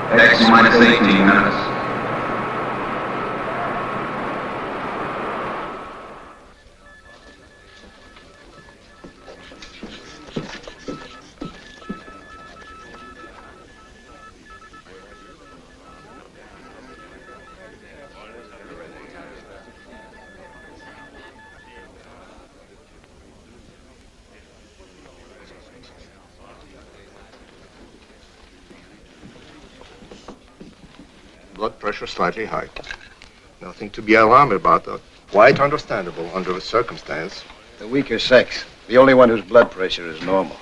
X minus 18 minutes. Blood pressure slightly high. Nothing to be alarmed about, though. Quite understandable under the circumstance. The weaker sex. The only one whose blood pressure is normal.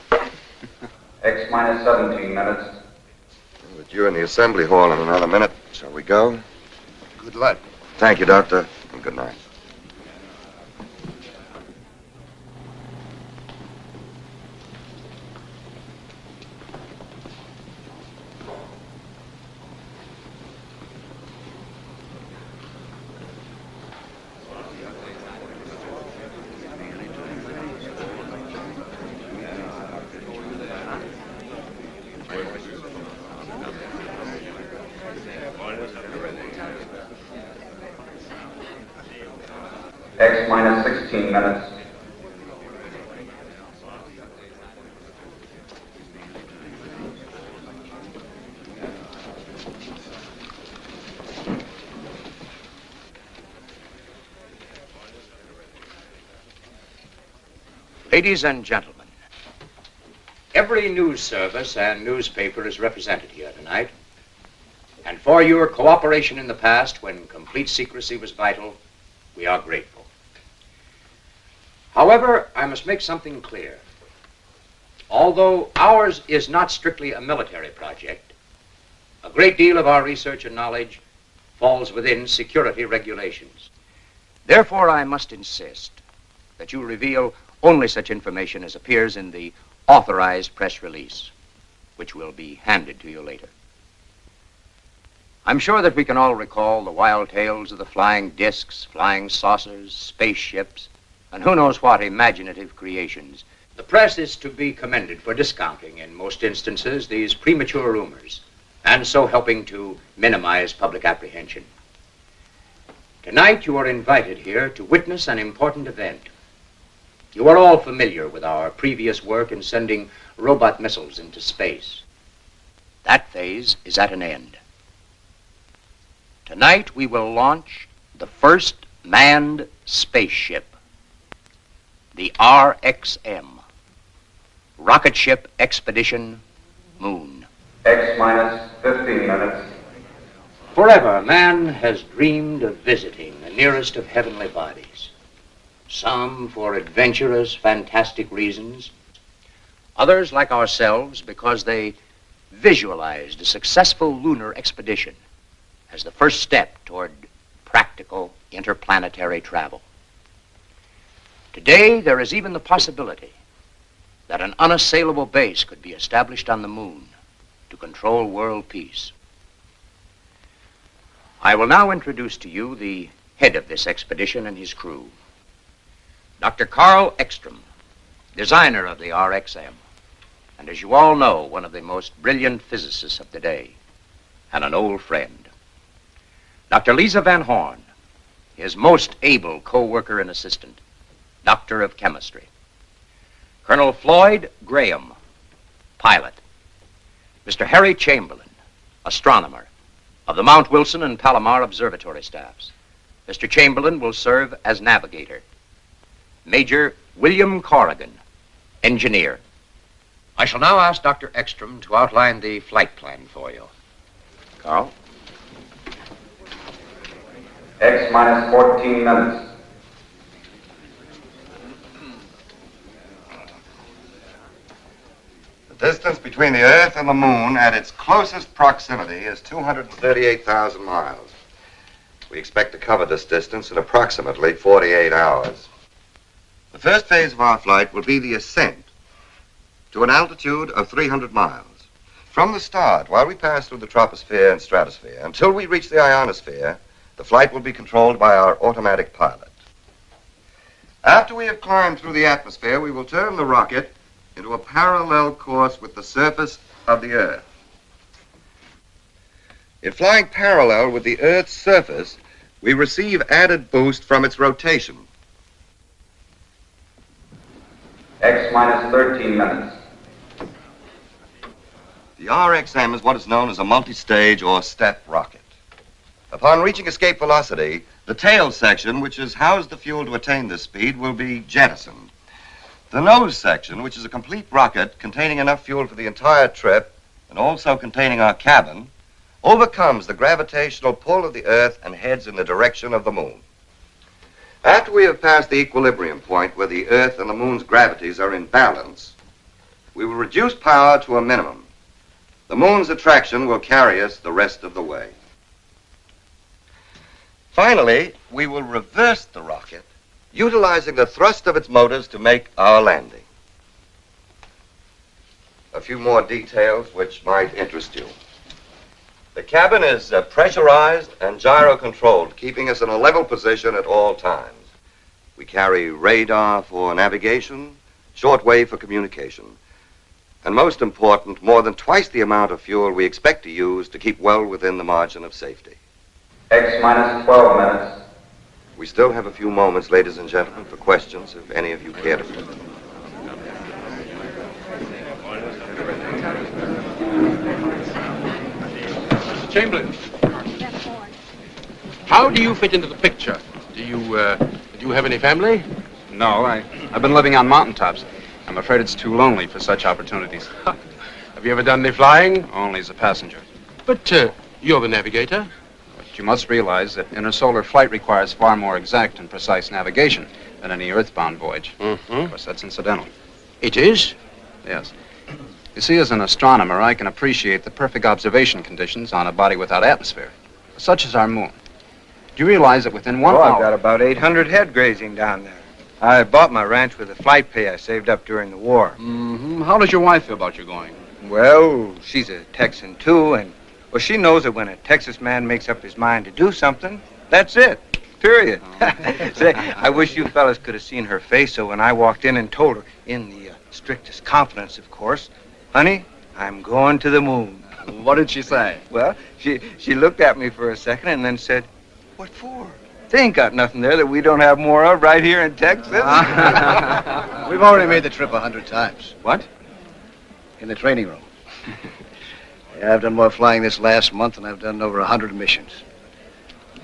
X minus 17 minutes. We're due in the assembly hall in another minute. Shall we go? Good luck. Thank you, Doctor, and good night. X minus 16 minutes. Ladies and gentlemen, every news service and newspaper is represented here tonight. And for your cooperation in the past, when complete secrecy was vital, we are grateful. However, I must make something clear. Although ours is not strictly a military project, a great deal of our research and knowledge falls within security regulations. Therefore, I must insist that you reveal only such information as appears in the authorized press release, which will be handed to you later. I'm sure that we can all recall the wild tales of the flying discs, flying saucers, spaceships, and who knows what imaginative creations. The press is to be commended for discounting, in most instances, these premature rumors, and so helping to minimize public apprehension. Tonight, you are invited here to witness an important event. You are all familiar with our previous work in sending robot missiles into space. That phase is at an end. Tonight, we will launch the first manned spaceship, the RXM, Rocket Ship Expedition Moon. X minus 15 minutes. Forever, man has dreamed of visiting the nearest of heavenly bodies. Some for adventurous, fantastic reasons. Others, like ourselves, because they visualized a successful lunar expedition as the first step toward practical interplanetary travel. Today, there is even the possibility that an unassailable base could be established on the moon to control world peace. I will now introduce to you the head of this expedition and his crew, Dr. Carl Ekstrom, designer of the RXM, and as you all know, one of the most brilliant physicists of the day, and an old friend. Dr. Lisa Van Horn, his most able co-worker and assistant, Doctor of Chemistry. Colonel Floyd Graham, pilot. Mr. Harry Chamberlain, astronomer, of the Mount Wilson and Palomar Observatory staffs. Mr. Chamberlain will serve as navigator. Major William Corrigan, engineer. I shall now ask Dr. Ekstrom to outline the flight plan for you. Carl? X minus 14 minutes. The distance between the Earth and the Moon at its closest proximity is 238,000 miles. We expect to cover this distance in approximately 48 hours. The first phase of our flight will be the ascent to an altitude of 300 miles. From the start, while we pass through the troposphere and stratosphere, until we reach the ionosphere, the flight will be controlled by our automatic pilot. After we have climbed through the atmosphere, we will turn the rocket into a parallel course with the surface of the Earth. In flying parallel with the Earth's surface, we receive added boost from its rotation. X minus 13 minutes. The RXM is what is known as a multi-stage or step rocket. Upon reaching escape velocity, the tail section, which has housed the fuel to attain this speed, will be jettisoned. The nose section, which is a complete rocket containing enough fuel for the entire trip and also containing our cabin, overcomes the gravitational pull of the Earth and heads in the direction of the moon. After we have passed the equilibrium point where the Earth and the moon's gravities are in balance, we will reduce power to a minimum. The moon's attraction will carry us the rest of the way. Finally, we will reverse the rocket, utilizing the thrust of its motors to make our landing. A few more details which might interest you. The cabin is pressurized and gyro-controlled, keeping us in a level position at all times. We carry radar for navigation, shortwave for communication, and most important, more than twice the amount of fuel we expect to use to keep well within the margin of safety. X minus 12 minutes. We still have a few moments, ladies and gentlemen, for questions, if any of you care to put them. Chamberlain, how do you fit into the picture? Do you have any family? No, I've been living on mountaintops. I'm afraid it's too lonely for such opportunities. Have you ever done any flying? Only as a passenger. But you're the navigator. But you must realize that intersolar flight requires far more exact and precise navigation than any earthbound voyage. Mm-hmm. Of course, that's incidental. It is? Yes. You see, as an astronomer, I can appreciate the perfect observation conditions on a body without atmosphere, such as our moon. Do you realize that within 1 hour... I've got about 800 head grazing down there. I bought my ranch with the flight pay I saved up during the war. Mm-hmm. How does your wife feel about your going? Well, she's a Texan, too, and well, she knows that when a Texas man makes up his mind to do something, that's it. Period. Say, I wish you fellas could have seen her face so when I walked in and told her, in the strictest confidence, of course, honey, I'm going to the moon. What did she say? Well, she looked at me for a second and then said, what for? They ain't got nothing there that we don't have more of right here in Texas. We've already made the trip 100 times. What? In the training room. Yeah, I've done more flying this last month than I've done in over 100 missions.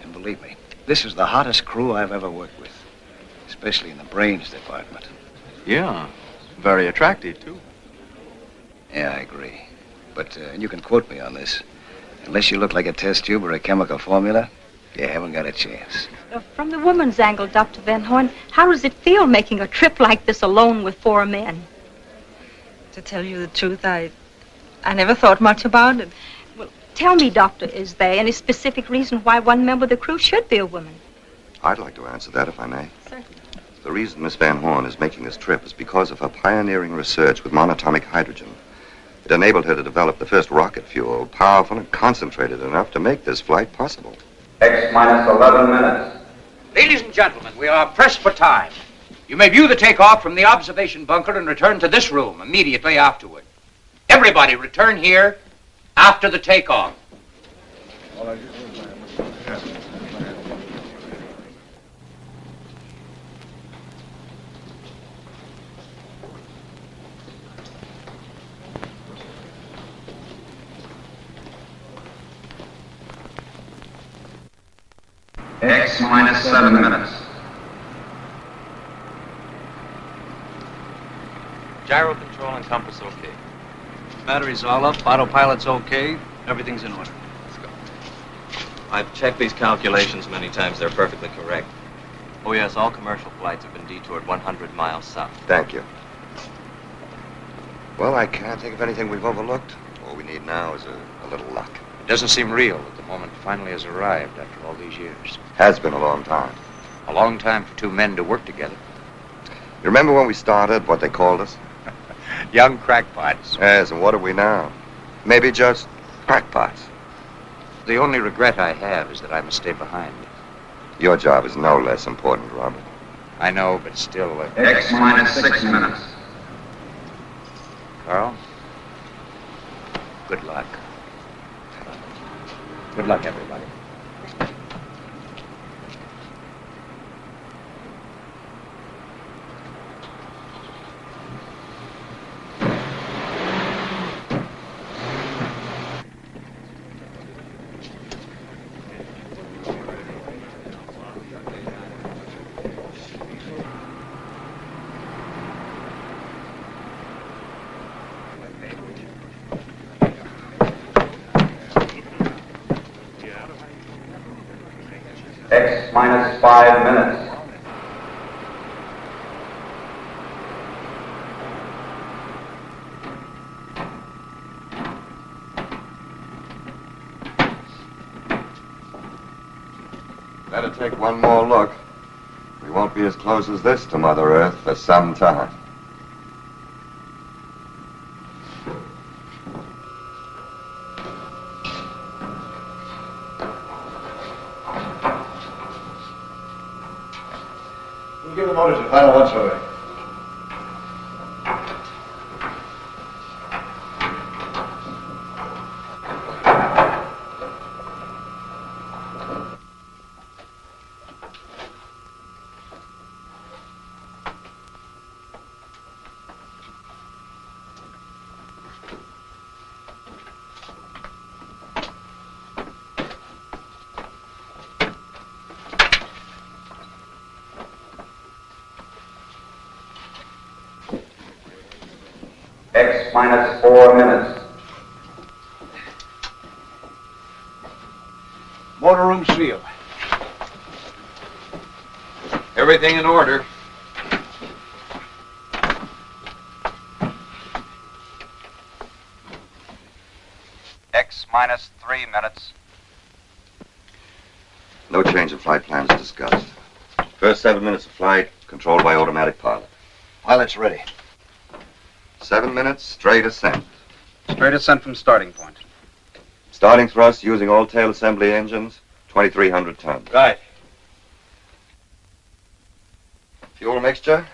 And believe me, this is the hottest crew I've ever worked with, especially in the brains department. Yeah, very attractive, too. Yeah, I agree. But, and you can quote me on this, unless you look like a test tube or a chemical formula, you haven't got a chance. From the woman's angle, Dr. Van Horn, how does it feel making a trip like this alone with 4 men? To tell you the truth, I never thought much about it. Well, tell me, Doctor, is there any specific reason why one member of the crew should be a woman? I'd like to answer that, if I may. Certainly. The reason Miss Van Horn is making this trip is because of her pioneering research with monatomic hydrogen. It enabled her to develop the first rocket fuel, powerful and concentrated enough to make this flight possible. X minus 11 minutes. Ladies and gentlemen, we are pressed for time. You may view the takeoff from the observation bunker and return to this room immediately afterward. Everybody return here after the takeoff. X minus 7 minutes. Gyro control and compass okay. Battery's all up, autopilot's okay, everything's in order. Let's go. I've checked these calculations many times. They're perfectly correct. Oh yes, all commercial flights have been detoured 100 miles south. Thank you. Well, I can't think of anything we've overlooked. All we need now is a little luck. It doesn't seem real that the moment finally has arrived after all these years. Has been a long time. A long time for 2 men to work together. You remember when we started, what they called us? Young crackpots. Yes, and what are we now? Maybe just crackpots. The only regret I have is that I must stay behind. Your job is no less important, Robert. I know, but still... X minus 6 minutes. Carl, good luck. Good luck, everybody. X minus 5 minutes. Better take one more look. We won't be as close as this to Mother Earth for some time. We'll give the motors a final once-over. X minus 4 minutes. Motor room sealed. Everything in order. X minus 3 minutes. No change in flight plans discussed. First 7 minutes of flight, controlled by automatic pilot. Pilot's ready. 7 minutes, straight ascent. Straight ascent from starting point. Starting thrust using all tail assembly engines, 2,300 tons. Right. Fuel mixture?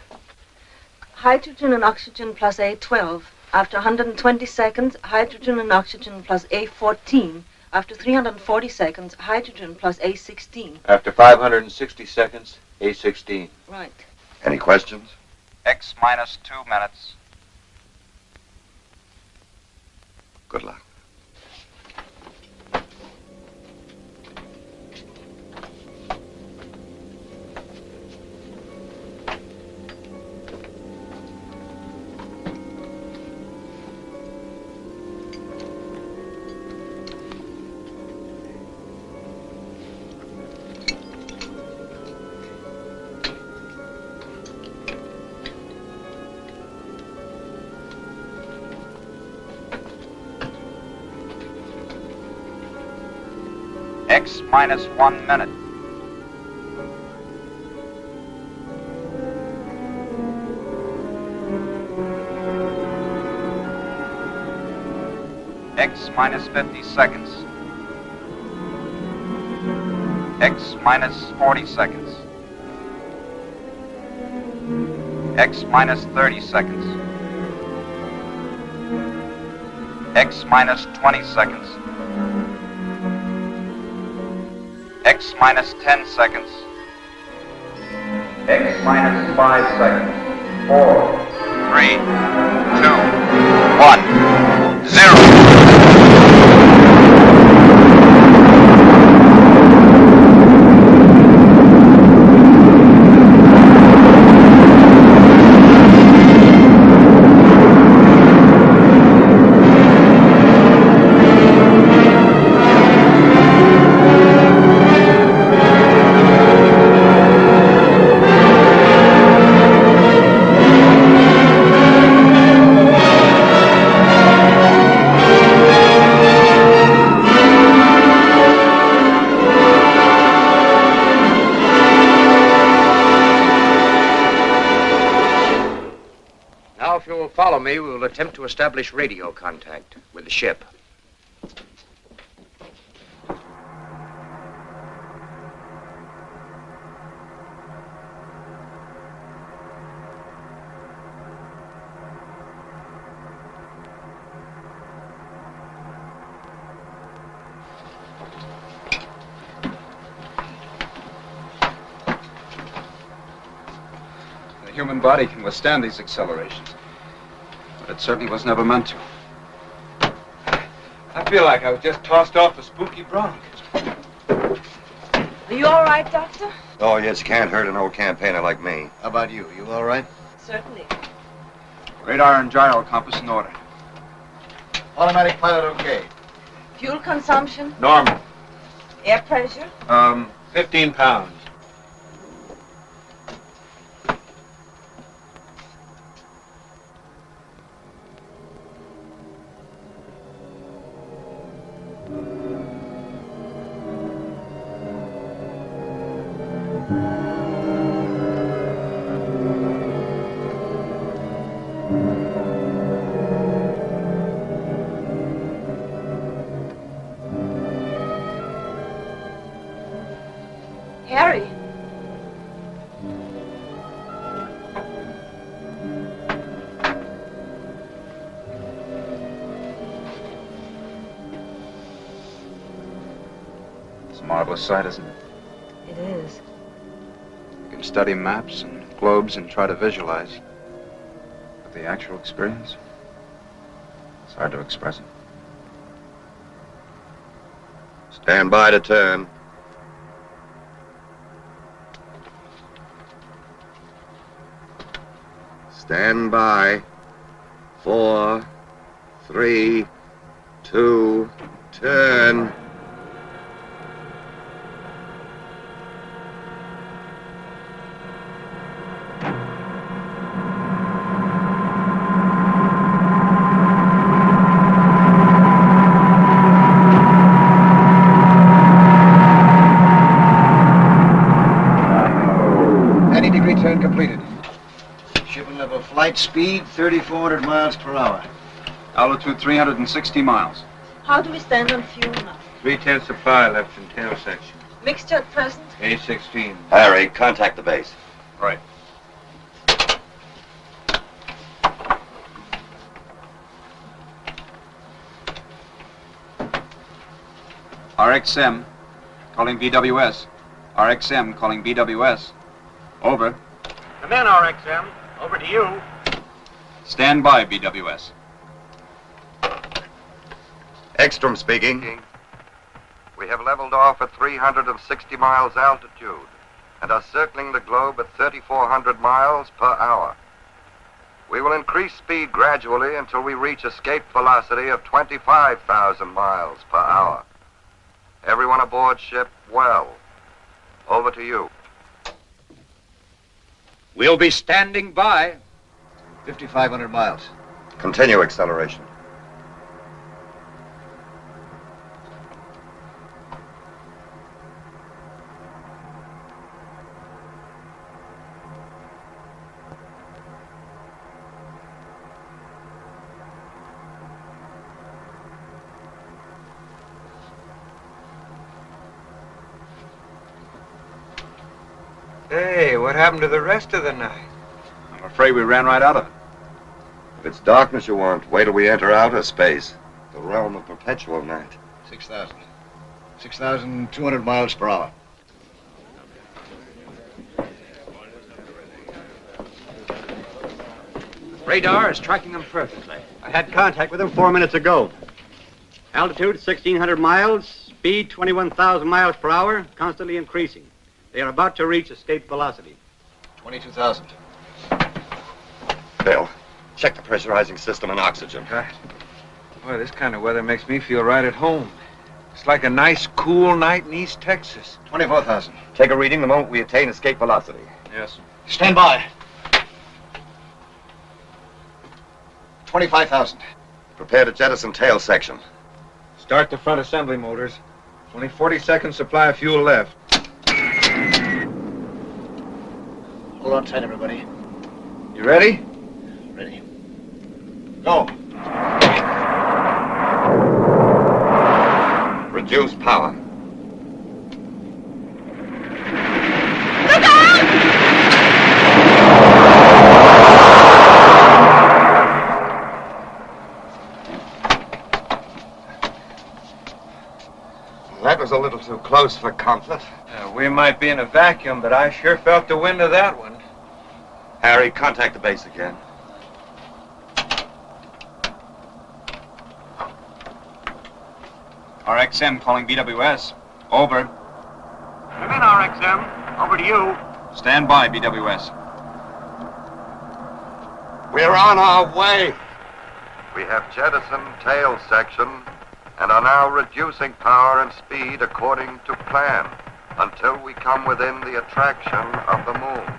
Hydrogen and oxygen plus A12. After 120 seconds, hydrogen and oxygen plus A14. After 340 seconds, hydrogen plus A16. After 560 seconds, A16. Right. Any questions? X minus 2 minutes. Good luck. X minus 1 minute. X minus 50 seconds. X minus 40 seconds. X minus 30 seconds. X minus 20 seconds. X minus 10 seconds. X minus 5 seconds. 4, 3, 2, 1, 0. Follow me, we will attempt to establish radio contact with the ship. human body can withstand these accelerations. But it certainly was never meant to. I feel like I was just tossed off a spooky bronc. Are you all right, Doctor? Oh, yes, can't hurt an old campaigner like me. How about you? You all right? Certainly. Radar and gyro compass in order. Automatic pilot okay. Fuel consumption? Normal. Air pressure? 15 pounds. Harry. It's a marvelous sight, isn't it? It is. You can study maps and globes and try to visualize. But the actual experience, it's hard to express it. Stand by to turn. Stand by. 4, 3, 2, turn. Turn completed. Shipping level flight speed 3,400 miles per hour. Altitude 360 miles. How do we stand on fuel now? 3/10 supply left in tail section. Mixture at present? A16. Harry, contact the base. Right. RXM, calling BWS. RXM, calling BWS. Over. Come in, RXM. Over to you. Stand by, BWS. Ekstrom speaking. We have leveled off at 360 miles altitude and are circling the globe at 3,400 miles per hour. We will increase speed gradually until we reach escape velocity of 25,000 miles per hour. Everyone aboard ship well. Over to you. We'll be standing by. 5,500 miles. Continue acceleration. Hey, what happened to the rest of the night? I'm afraid we ran right out of it. If it's darkness you want, wait till we enter outer space, the realm of perpetual night. 6,000. 6,200 miles per hour. Radar is tracking them perfectly. I had contact with them 4 minutes ago. Altitude 1,600 miles, speed 21,000 miles per hour, constantly increasing. They are about to reach escape velocity. 22,000. Bill, check the pressurizing system and oxygen. Boy, this kind of weather makes me feel right at home. It's like a nice, cool night in East Texas. 24,000. Take a reading the moment we attain escape velocity. Yes. Stand by. 25,000. Prepare to jettison tail section. Start the front assembly motors. Only 40 seconds supply of fuel left. Hold on tight, everybody. You ready? Ready. Go. Reduce power. That was a little too close for comfort. We might be in a vacuum, but I sure felt the wind of that one. Harry, contact the base again. RXM calling BWS. Over. Come in, RXM. Over to you. Stand by, BWS. We're on our way. We have jettisoned tail section and are now reducing power and speed according to plan until we come within the attraction of the moon.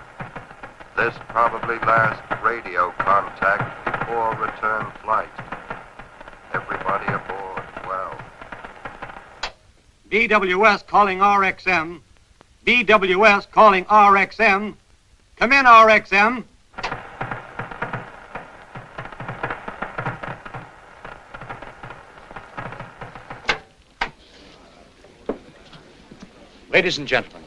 This probably last radio contact before return flight. Everybody aboard well. BWS calling RXM. BWS calling RXM. Come in, RXM. Ladies and gentlemen,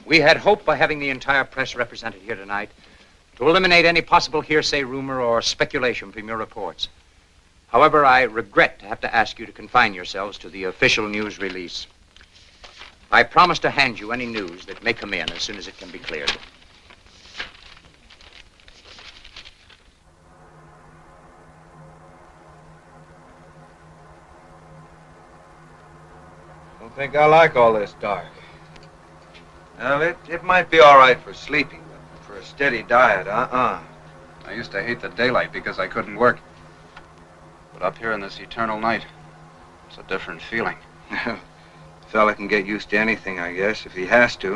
we had hoped by having the entire press represented here tonight to eliminate any possible hearsay, rumor, or speculation from your reports. However, I regret to have to ask you to confine yourselves to the official news release. I promise to hand you any news that may come in as soon as it can be cleared. Don't think I like all this dark. Well, it might be all right for sleeping, but for a steady diet, I used to hate the daylight because I couldn't work. But up here in this eternal night, it's a different feeling. Fella can get used to anything, I guess, if he has to.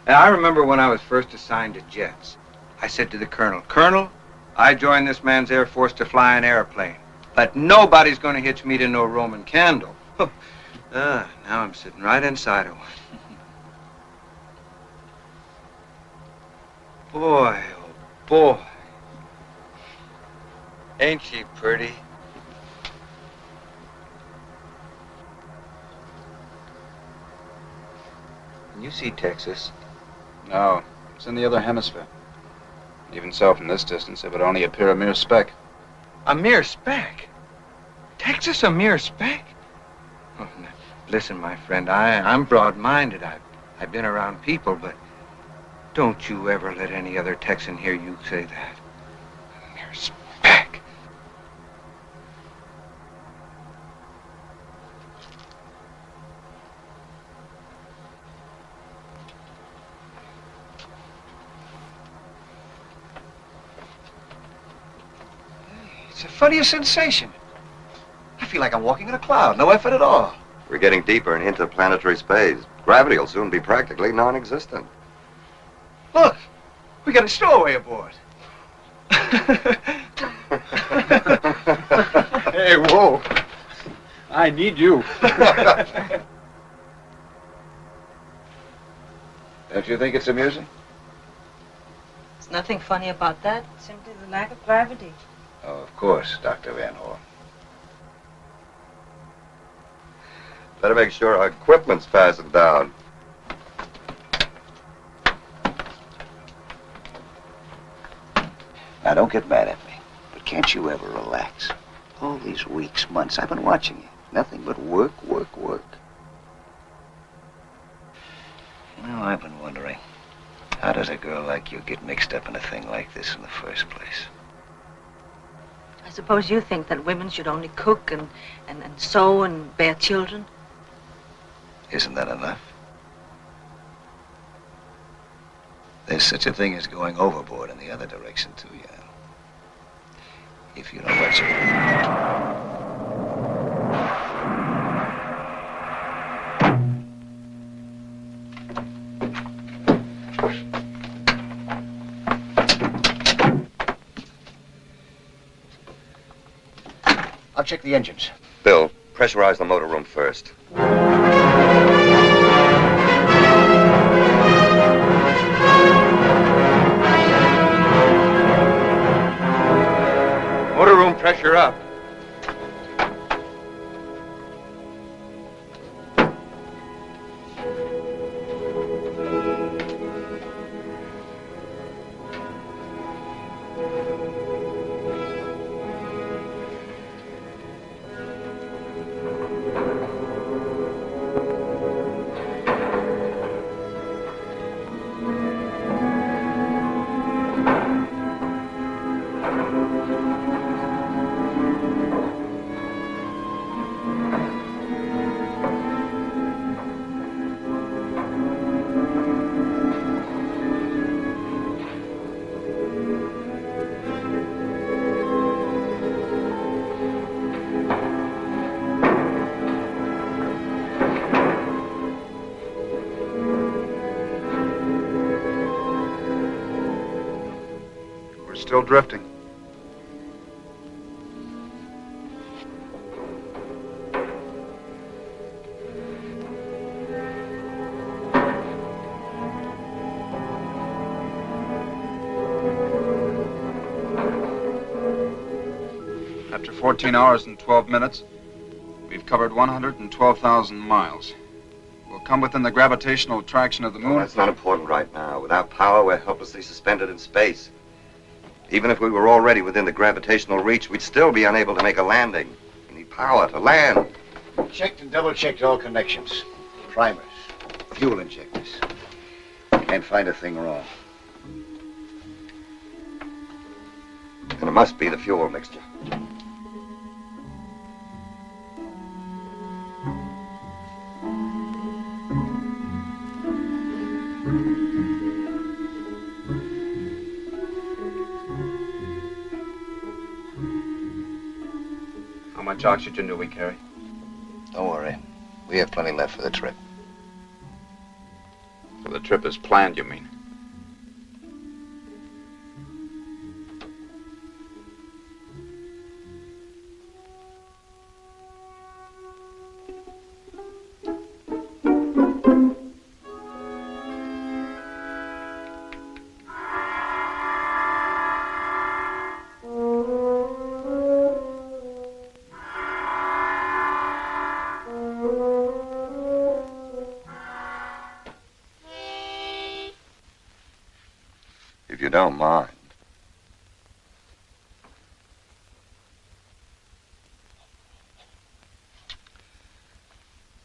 And I remember when I was first assigned to jets. I said to the colonel, Colonel, I joined this man's Air Force to fly an airplane, but nobody's going to hitch me to no Roman candle. Now I'm sitting right inside of one. Boy, oh boy. Ain't she pretty? Can you see Texas? No, it's in the other hemisphere. Even so, from this distance, it would only appear a mere speck. A mere speck? Texas a mere speck? Oh, now, listen, my friend, I'm broad-minded. I've been around people, but don't you ever let any other Texan hear you say that. A mere speck. It's the funniest sensation. I feel like I'm walking in a cloud. No effort at all. We're getting deeper in interplanetary space. Gravity will soon be practically non-existent. Look, we got a stowaway aboard. Hey, whoa. I need you. Don't you think it's amusing? There's nothing funny about that. Simply the lack of gravity. Oh, of course, Dr. Van Horn. Better make sure our equipment's fastened down. Now, don't get mad at me, but can't you ever relax? All these weeks, months, I've been watching you. Nothing but work, work, work. You know, I've been wondering, how does a girl like you get mixed up in a thing like this in the first place? I suppose you think that women should only cook and sew and bear children? Isn't that enough? There's such a thing as going overboard in the other direction, too, you know. If you know what you I'll check the engines. Bill, pressurize the motor room first. Motor room pressure up. still drifting. After 14 hours and 12 minutes, we've covered 112,000 miles. We'll come within the gravitational attraction of the moon. Oh, that's not important right now. Without power, we're helplessly suspended in space. Even if we were already within the gravitational reach, we'd still be unable to make a landing. We need power to land. Checked and double-checked all connections. Primers, fuel injectors. Can't find a thing wrong. And it must be the fuel mixture. How much oxygen do we carry? Don't worry. We have plenty left for the trip. For the trip as planned, you mean? If you don't mind.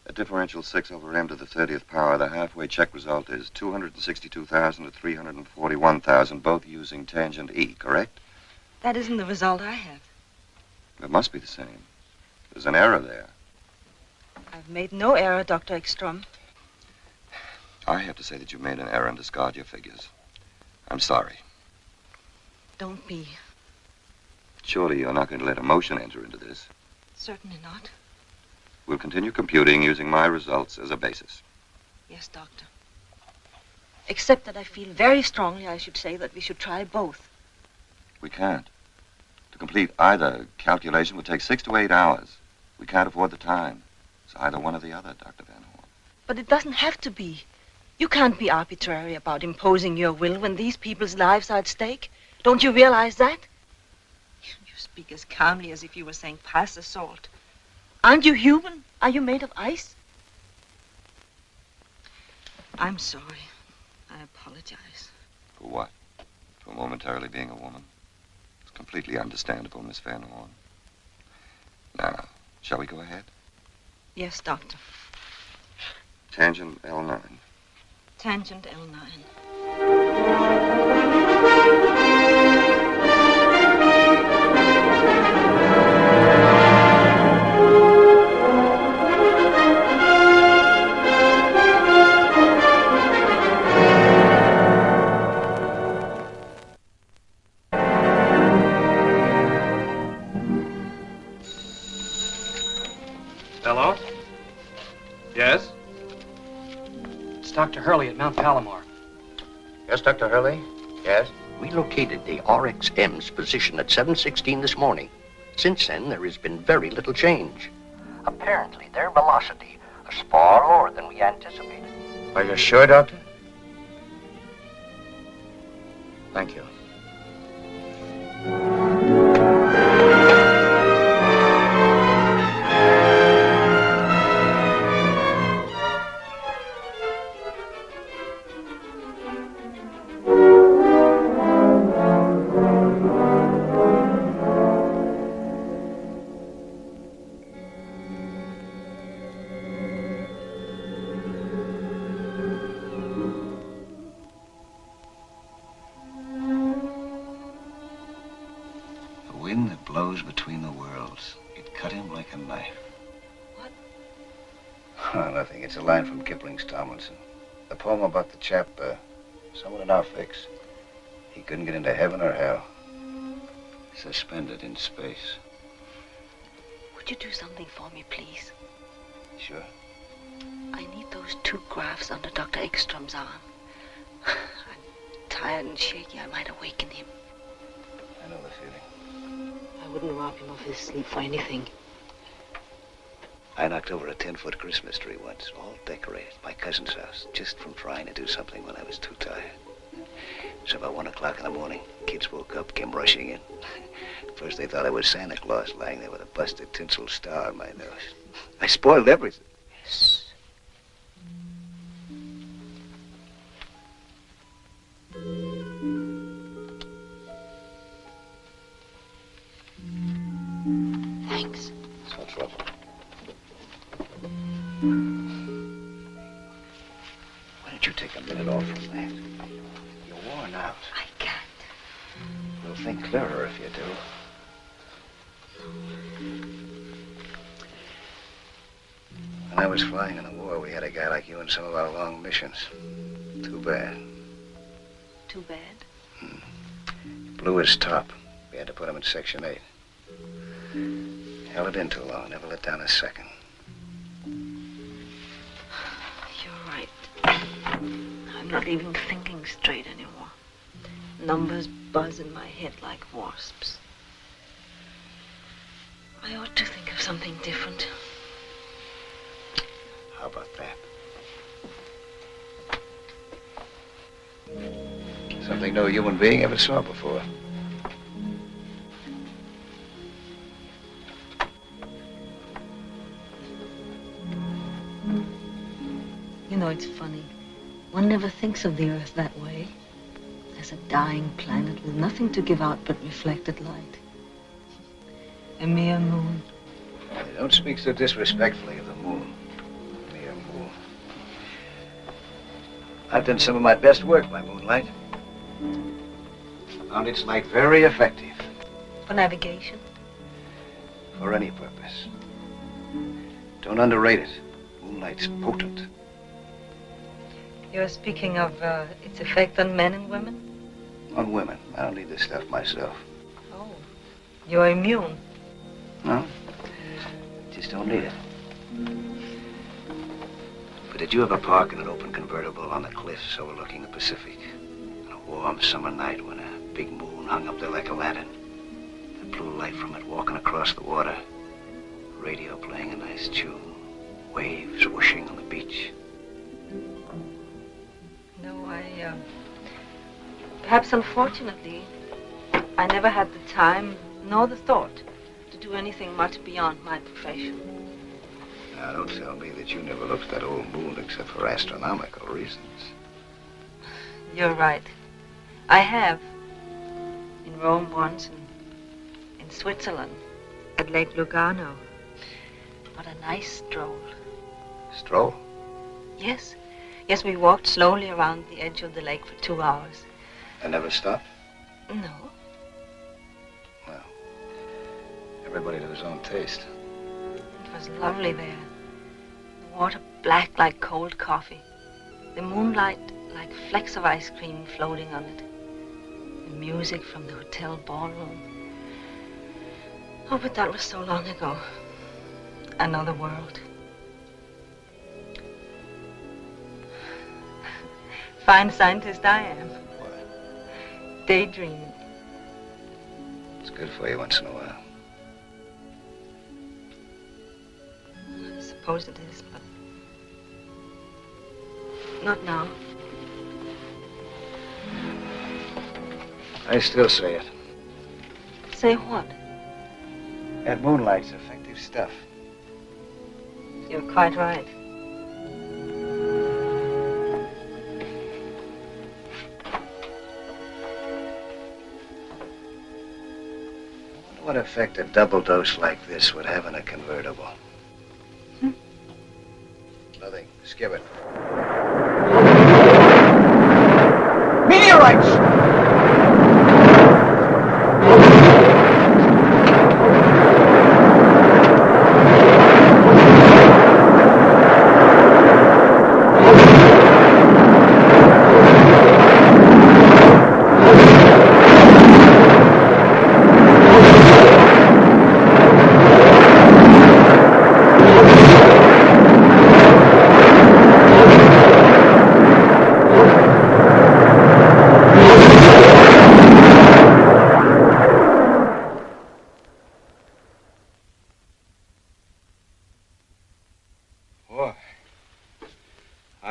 At differential 6 over m to the 30th power, the halfway check result is 262,000 to 341,000, both using tangent E, correct? That isn't the result I have. It must be the same. There's an error there. I've made no error, Dr. 𝗥𝘆𝗵𝗏. I have to say that you made an error and discard your figures. I'm sorry. Don't be. Surely you're not going to let emotion enter into this. Certainly not. We'll continue computing using my results as a basis. Yes, Doctor. Except that I feel very strongly, I should say, that we should try both. We can't. To complete either calculation would take 6 to 8 hours. We can't afford the time. It's either one or the other, Dr. Van Horn. But it doesn't have to be. You can't be arbitrary about imposing your will when these people's lives are at stake. Don't you realize that? You speak as calmly as if you were saying pass the salt. Aren't you human? Are you made of ice? I'm sorry. I apologize. For what? For momentarily being a woman? It's completely understandable, Miss Van Horn. Now, shall we go ahead? Yes, Doctor. Tangent L9. Tangent L9. Hello? Yes? It's Dr. Hurley at Mount Palomar. Yes, Dr. Hurley? Yes? We located the RXM's position at 7:16 this morning. Since then, there has been very little change. Apparently, their velocity is far lower than we anticipated. Are you sure, Doctor? Thank you. Wind that blows between the worlds. It cut him like a knife. What? Oh, nothing. It's a line from Kipling's Tomlinson. The poem about the chap, someone in our fix. He couldn't get into heaven or hell. Suspended in space. Would you do something for me, please? Sure. I need those 2 graphs under Dr. 𝗥𝘆𝗏𝗏's arm. I'm tired and shaky. I might awaken him. know the feeling. I wouldn't rob him of his sleep for anything. I knocked over a 10-foot Christmas tree once, all decorated, at my cousin's house, just from trying to do something when I was too tired. It was about 1 o'clock in the morning. Kids woke up, came rushing in. First they thought I was Santa Claus lying there with a busted tinsel star on my nose. I spoiled everything. Yes. Thanks. It's no trouble. Why don't you take a minute off from that? You're worn out. I can't. You'll think clearer if you do. When I was flying in the war, we had a guy like you in some of our long missions. Too bad. Too bad? Blew his top. We had to put him in Section 8. Held it in too long, never let down a second. You're right. I'm not even thinking straight anymore. Numbers buzz in my head like wasps. I ought to think of something different. How about that? Something no human being ever saw before. You know, it's funny. One never thinks of the Earth that way. As a dying planet with nothing to give out but reflected light. A mere moon. They don't speak so disrespectfully of the moon. Mere moon. I've done some of my best work by moonlight. Found its light very effective. For navigation? For any purpose. Don't underrate it. Moonlight's potent. You're speaking of its effect on men and women? On women. I don't need this stuff myself. Oh. You're immune? No. Just don't need it. But did you ever park in an open convertible on the cliffs overlooking the Pacific? On a warm summer night when a big moon hung up there like a lantern? The blue light from it walking across the water. Radio playing a nice tune. Waves whooshing on the beach. No, perhaps unfortunately, I never had the time nor the thought to do anything much beyond my profession. Now, don't tell me that you never looked at that old moon except for astronomical reasons. You're right. I have. In Rome once, and in Switzerland, at Lake Lugano. What a nice stroll. Stroll? Yes. Yes, we walked slowly around the edge of the lake for 2 hours. And never stopped? No. Well, everybody to his own taste. It was lovely there. The water black like cold coffee. The moonlight like flecks of ice cream floating on it. The music from the hotel ballroom. Oh, but that was so long ago. Another world. Fine scientist I am. What? Daydreaming. It's good for you once in a while. I suppose it is, but not now. I still say it. Say what? That moonlight's effective stuff. You're quite right. What effect a double dose like this would have in a convertible? Nothing. Skip it. Meteorites!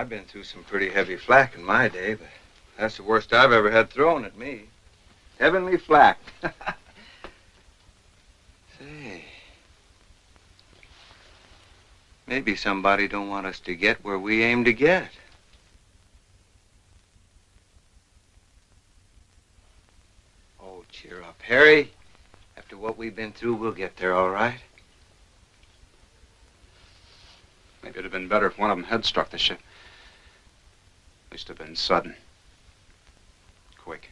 I've been through some pretty heavy flak in my day, but that's the worst I've ever had thrown at me. Heavenly flak. Say, maybe somebody don't want us to get where we aim to get. Oh, cheer up, Harry. After what we've been through, we'll get there, all right? Maybe it'd have been better if one of them had struck the ship. At least it'd have been sudden. Quick.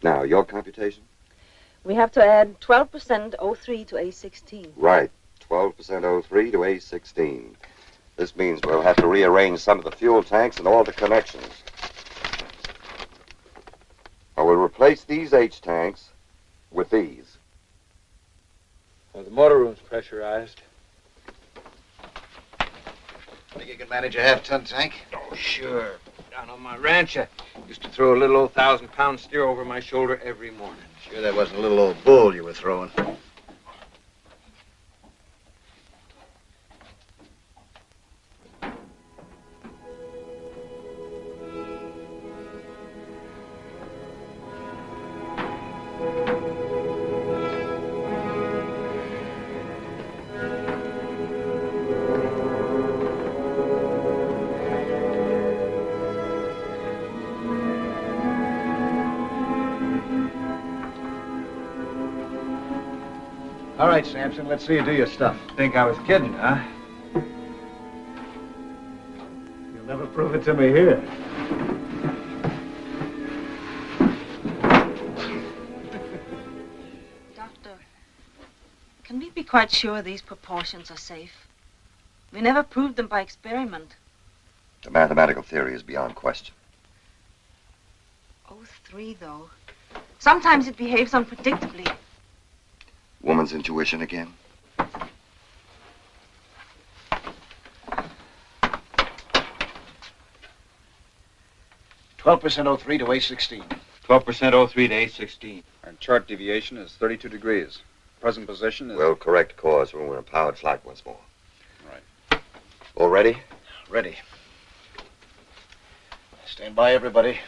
Now, your computation? We have to add 12% O3 to A16. Right. 12% O3 to A16. This means we'll have to rearrange some of the fuel tanks and all the connections. I will replace these H tanks with these. Well, the motor room's pressurized. Think you can manage a half-ton tank? Oh, sure. Down on my ranch, I used to throw a little old 1,000-pound steer over my shoulder every morning. Sure that wasn't a little old bull you were throwing. All right, Sampson, let's see you do your stuff. Think I was kidding, huh? You'll never prove it to me here. Doctor, can we be quite sure these proportions are safe? We never proved them by experiment. The mathematical theory is beyond question. O3, though. Sometimes it behaves unpredictably. Woman's intuition again? 12% O3 to A16. 12% O3 to A16. Our chart deviation is 32 degrees. Present position is... We'll correct course when we're in powered flight once more. Right. All ready? Ready. Stand by, everybody.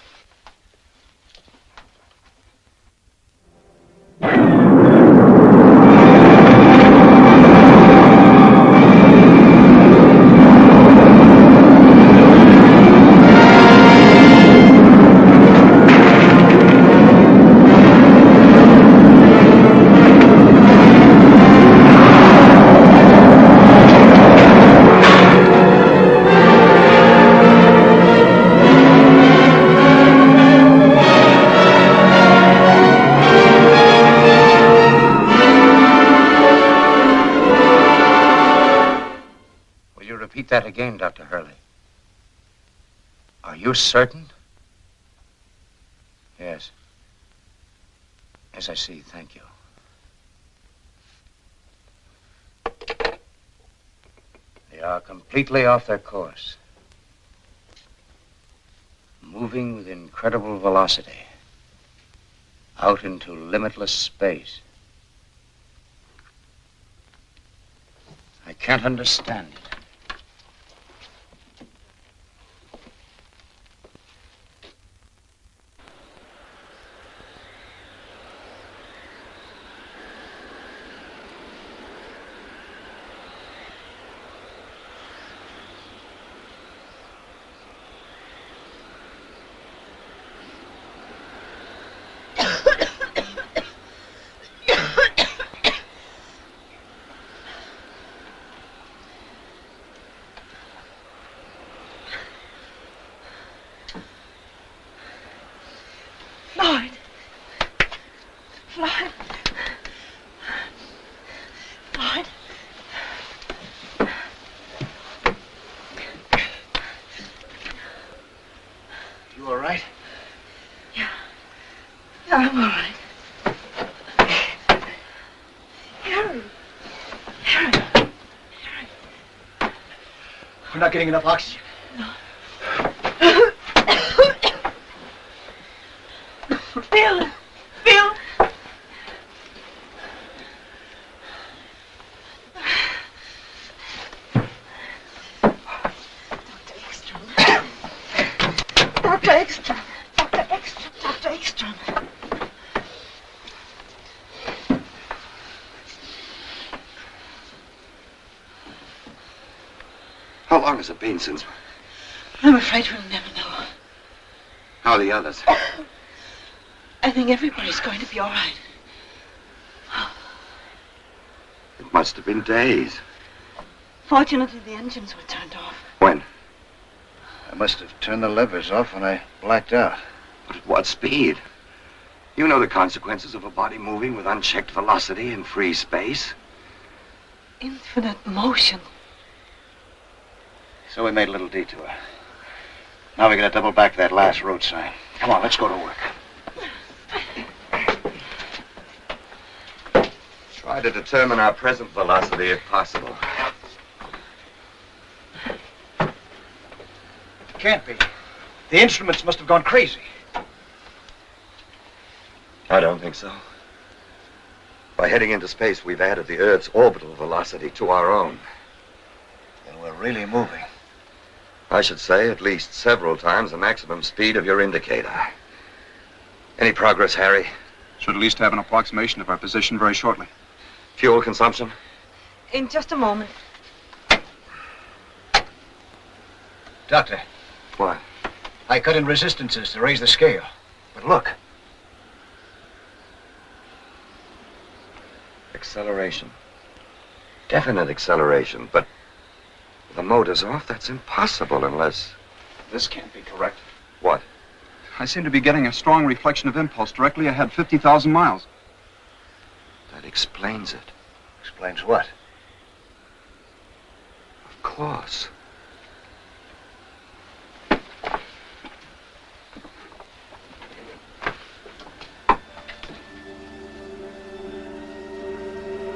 That again, Dr. Hurley. Are you certain? Yes. Yes, I see. Thank you. They are completely off their course. Moving with incredible velocity. Out into limitless space. I can't understand it. I'm all right. Harry. We're not getting enough oxygen. Phil. this have been since? I'm afraid we'll never know. How are the others? I think everybody's going to be all right. It must have been days. Fortunately, the engines were turned off. When? I must have turned the levers off when I blacked out. But at what speed? You know the consequences of a body moving with unchecked velocity in free space. Infinite motion. So we made a little detour. Now we gotta double back to that last road sign. Come on, let's go to work. Try to determine our present velocity if possible. Can't be. The instruments must have gone crazy. I don't think so. By heading into space, we've added the Earth's orbital velocity to our own. Then we're really moving. I should say at least several times the maximum speed of your indicator. Any progress, Harry? Should at least have an approximation of our position very shortly. Fuel consumption? In just a moment. Doctor. What? I cut in resistances to raise the scale. But look. Acceleration. Definite acceleration, but with the motors off, that's impossible unless... This can't be correct. What? I seem to be getting a strong reflection of impulse directly ahead, 50,000 miles. That explains it. Explains what? Of course.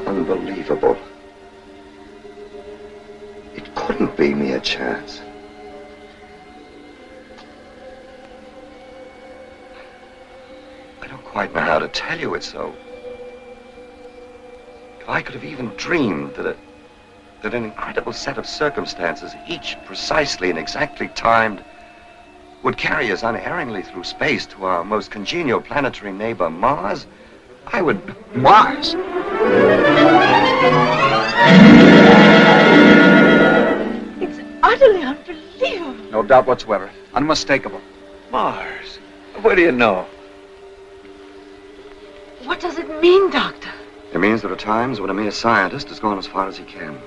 Unbelievable. It couldn't be mere chance. I don't quite know how to tell you it so. If I could have even dreamed that an incredible set of circumstances, each precisely and exactly timed, would carry us unerringly through space to our most congenial planetary neighbor, Mars, I would... Mars? It's utterly unbelievable. No doubt whatsoever. Unmistakable. Mars? What do you know? What does it mean, Doctor? It means there are times when a mere scientist has gone as far as he can.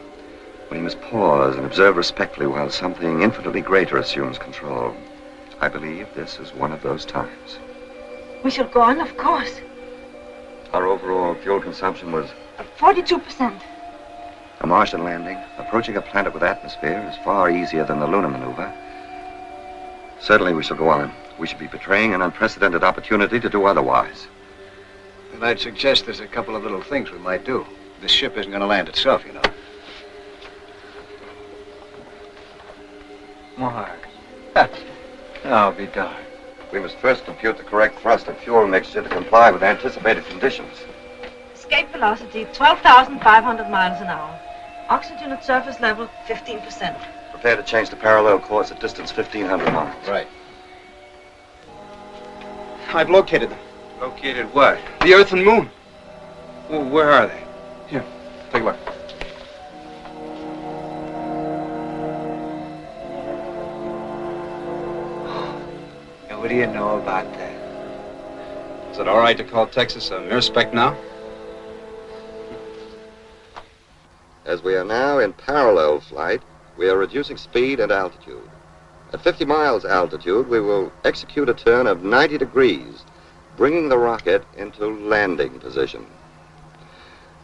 When he must pause and observe respectfully while something infinitely greater assumes control. I believe this is one of those times. We shall go on, of course. Our overall fuel consumption was 42%. a Martian landing. Approaching a planet with atmosphere is far easier than the lunar maneuver. Certainly we shall go on. We should be betraying an unprecedented opportunity to do otherwise. Then I'd suggest there's a couple of little things we might do. This ship isn't going to land itself, you know. Mark. I'll be darned. We must first compute the correct thrust and fuel mixture to comply with anticipated conditions. Escape velocity, 12,500 miles an hour. Oxygen at surface level, 15%. Prepare to change to parallel course at distance 1,500 miles. Right. I've located them. Located what? The Earth and Moon. Well, where are they? Here, take a look. And what do you know about that? Is it all right to call Texas a mere speck now? As we are now in parallel flight, we are reducing speed and altitude. At 50 miles altitude, we will execute a turn of 90 degrees, bringing the rocket into landing position.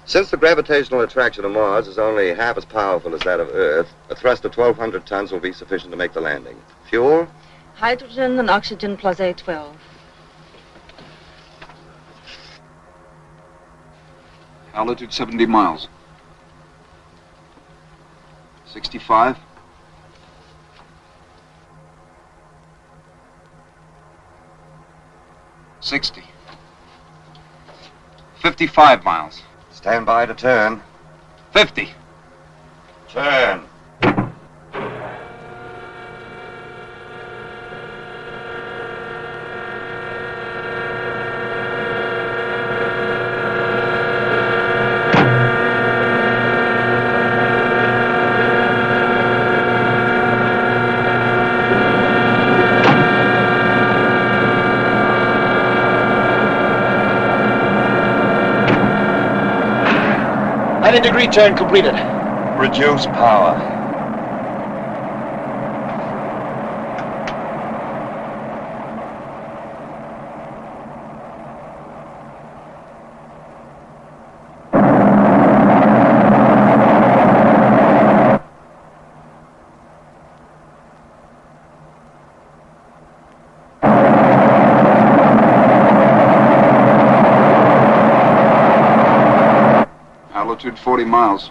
Since the gravitational attraction of Mars is only half as powerful as that of Earth, a thrust of 1,200 tons will be sufficient to make the landing. Fuel? Hydrogen and oxygen plus A12. Altitude 70 miles. 65. 60. 55 miles. Stand by to turn. 50. Turn. 90-degree turn completed. Reduce power. Altitude 40 miles.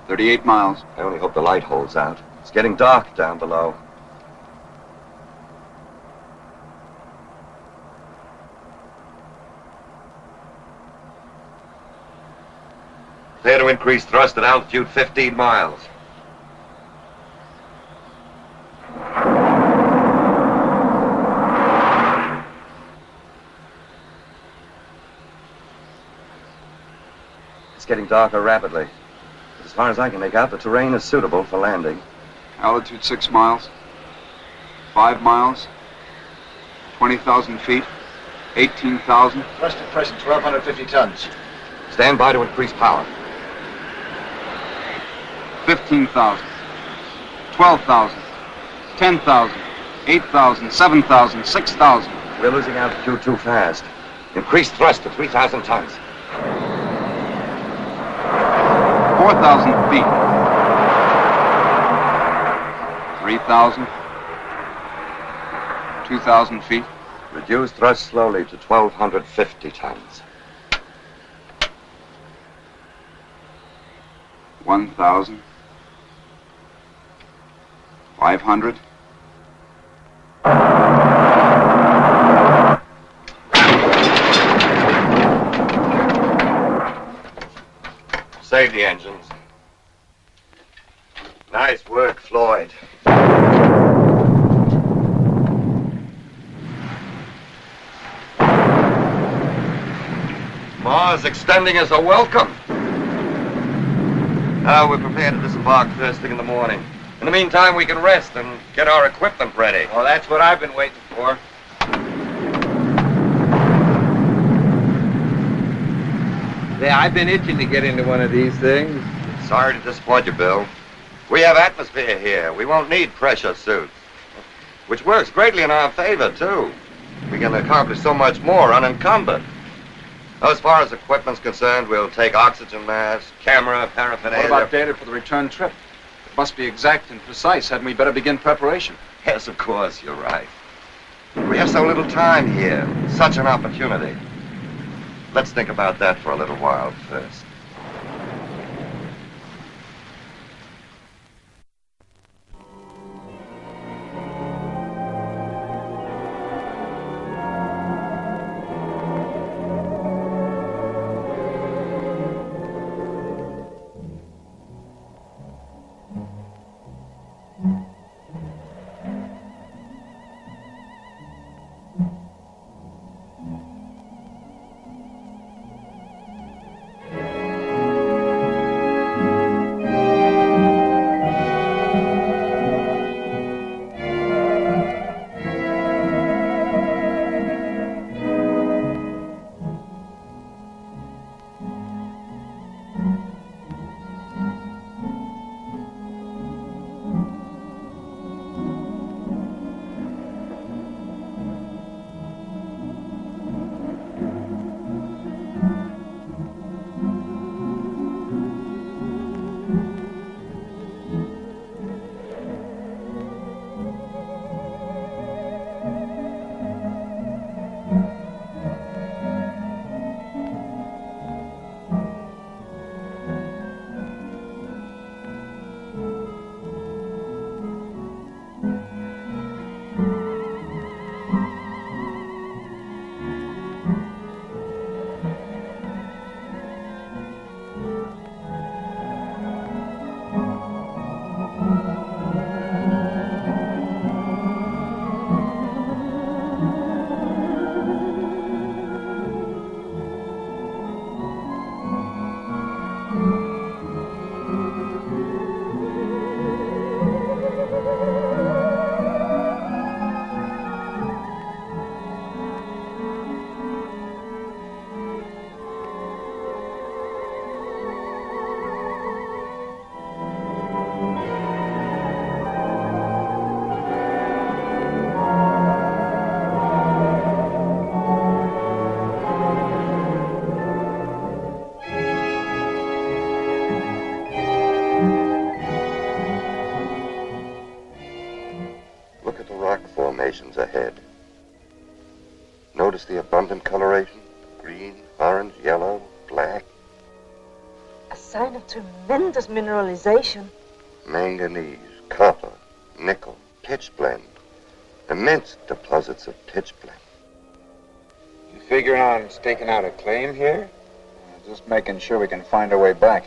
38 miles. I only hope the light holds out. It's getting dark down below. Prepare to increase thrust at altitude 15 miles. It's getting darker rapidly. As far as I can make out, the terrain is suitable for landing. Altitude 6 miles. 5 miles. 20,000 feet. 18,000. Thrust at present, 1,250 tons. Stand by to increase power. 15,000. 12,000. 10,000. 8,000. 7,000. 6,000. We're losing altitude too fast. Increase thrust to 3,000 tons. 4,000 feet. 3,000. 2,000 feet. Reduce thrust slowly to 1,250 tons. 1,000. 500. Save the engines. Nice work, Floyd. Mars extending us a welcome. Now we're prepared to disembark first thing in the morning. In the meantime, we can rest and get our equipment ready. Well, that's what I've been waiting for. Yeah, I've been itching to get into one of these things. Sorry to disappoint you, Bill. We have atmosphere here. We won't need pressure suits. Which works greatly in our favor, too. We can accomplish so much more unencumbered. As far as equipment's concerned, we'll take oxygen mask, camera, paraphernalia. What about data for the return trip? It must be exact and precise. Hadn't we better begin preparation? Yes, of course, you're right. We have so little time here. Such an opportunity. Let's think about that for a little while first. Notice the abundant coloration? Green, orange, yellow, black. A sign of tremendous mineralization. Manganese, copper, nickel, pitch blende. Immense deposits of pitch blende. You figuring on staking out a claim here? Just making sure we can find our way back.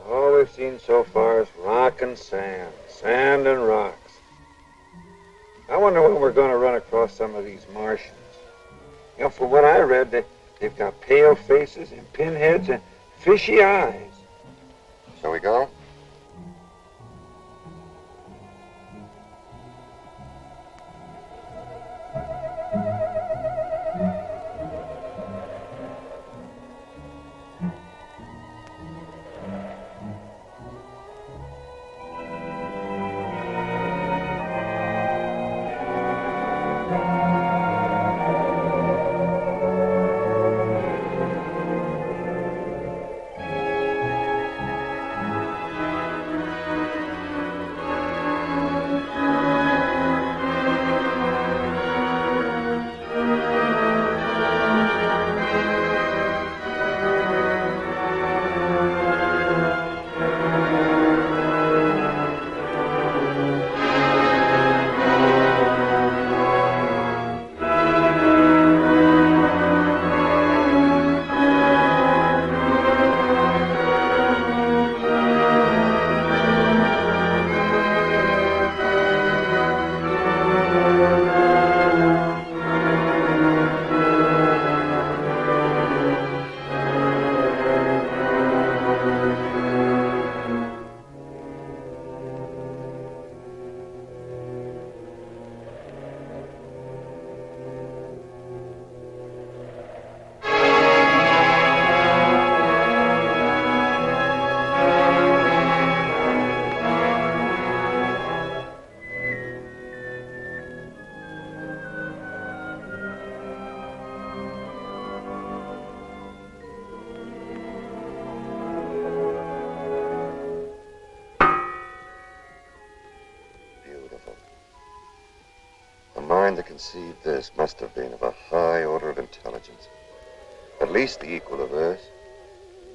All we've seen so far is rock and sand, sand and rocks. I wonder when we're going to run across some of these Martians. You know, from what I read, they've got pale faces and pinheads and fishy eyes. Shall we go? That conceived this must have been of a high order of intelligence, at least the equal of Earth,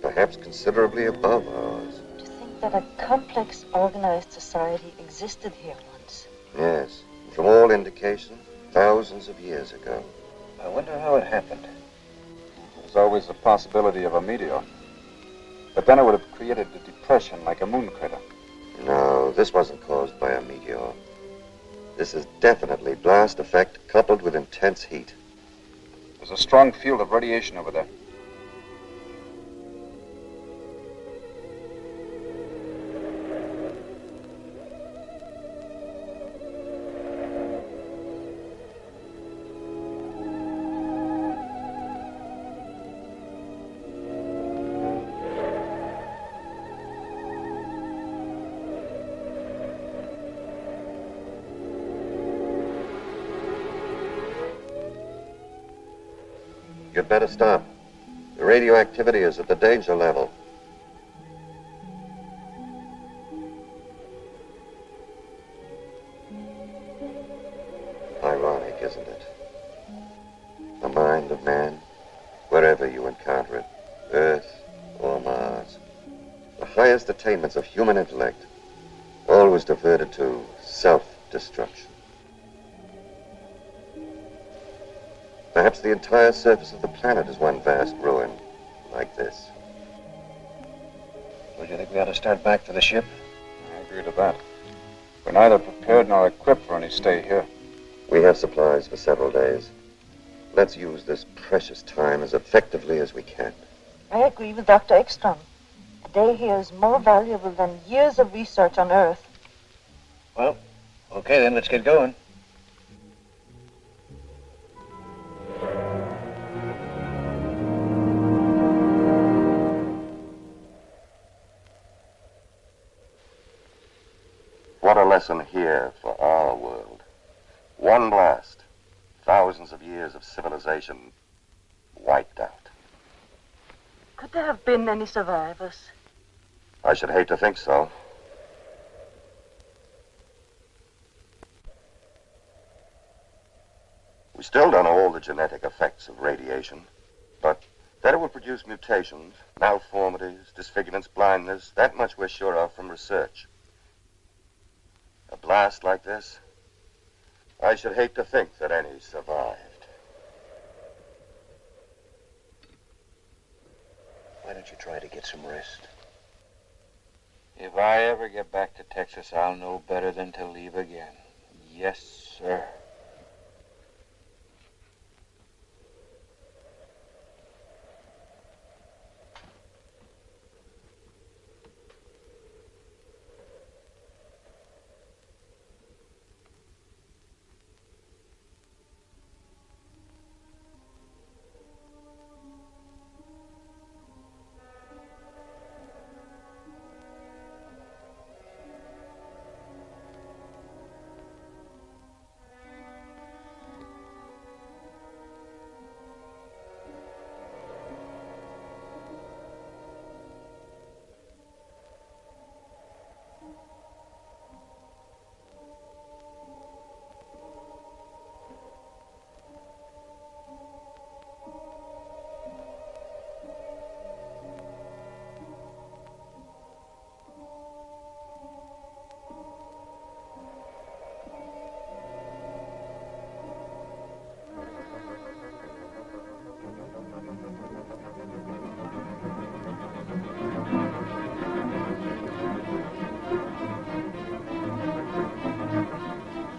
perhaps considerably above ours. To think that a complex, organized society existed here once. Yes, from all indications, thousands of years ago. I wonder how it happened. There's always the possibility of a meteor. But then it would have created a depression like a moon crater. No, this wasn't caused by a meteor. This is definitely blast effect coupled with intense heat. There's a strong field of radiation over there. You'd better stop. The radioactivity is at the danger level. Ironic, isn't it? The mind of man, wherever you encounter it, Earth, highest attainments of human intellect, all was diverted to self-destruction. Perhaps the entire surface of the planet is one vast ruin, like this. Well, do you think we ought to start back for the ship? I agree to that. We're neither prepared nor equipped for any stay here. We have supplies for several days. Let's use this precious time as effectively as we can. I agree with Dr. Ekstrom. A day here is more valuable than years of research on Earth. Well, okay then, let's get going. What a lesson here for our world. One blast, thousands of years of civilization wiped out. Could there have been any survivors? I should hate to think so. We still don't know all the genetic effects of radiation, but that it will produce mutations, malformities, disfigurements, blindness, that much we're sure of from research. A blast like this, I should hate to think that any survived. Why don't you try to get some rest? If I ever get back to Texas, I'll know better than to leave again. Yes, sir.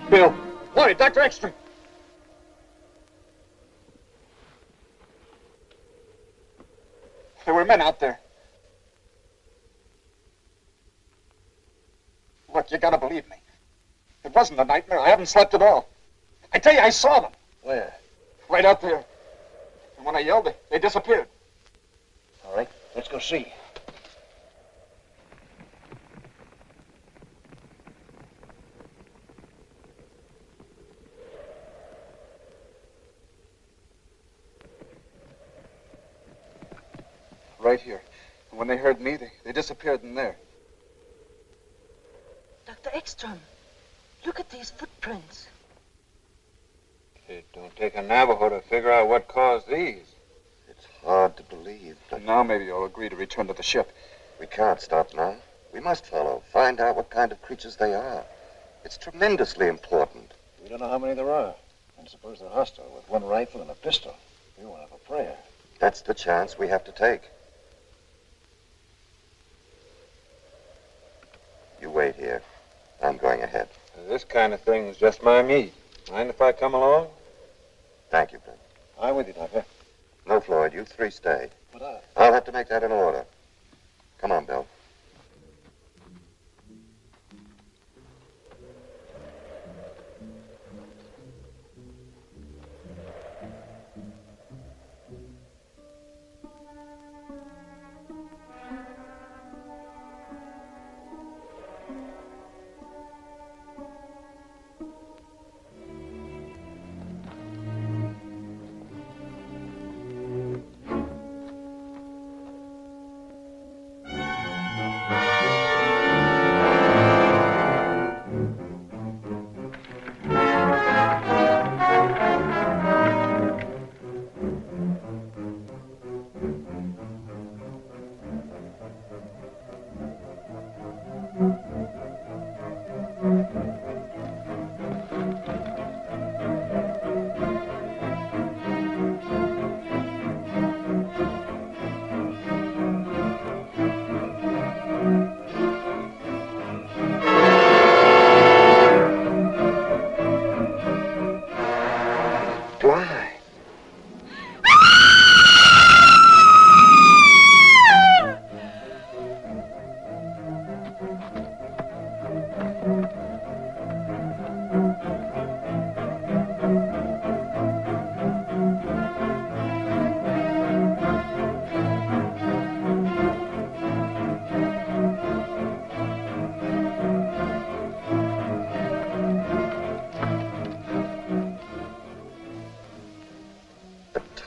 Bill! Lloyd, Dr. Ekstrom! There were men out there. Look, you gotta believe me. It wasn't a nightmare. I haven't slept at all. I tell you, I saw them. Where? Right out there. And when I yelled, they disappeared. All right, let's go see. Right here. And when they heard me, they disappeared in there. Dr. Ekstrom, look at these footprints. It don't take a Navajo to figure out what caused these. It's hard to believe, but Now maybe you'll agree to return to the ship. we can't stop now. We must follow, find out what kind of creatures they are. It's tremendously important. We don't know how many there are. And suppose they're hostile with one rifle and a pistol. We won't have a prayer. That's the chance we have to take. You wait here. I'm going ahead. This kind of thing's just my meat. Mind if I come along? Thank you, Bill. I'm with you, Doctor. No, Floyd, you three stay. But I'll have to make that in order. Come on, Bill.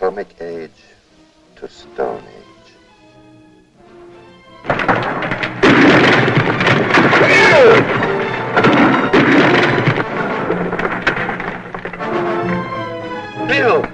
atomic age to Stone Age. Bill!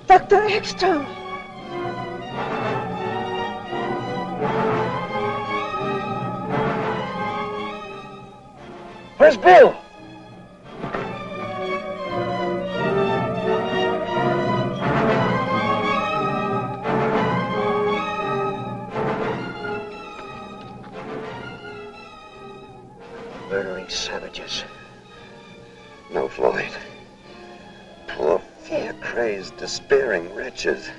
Dr. Ekstrom. Where's Bill? Murdering savages. No, Floyd. Poor fear-crazed, despairing wretches.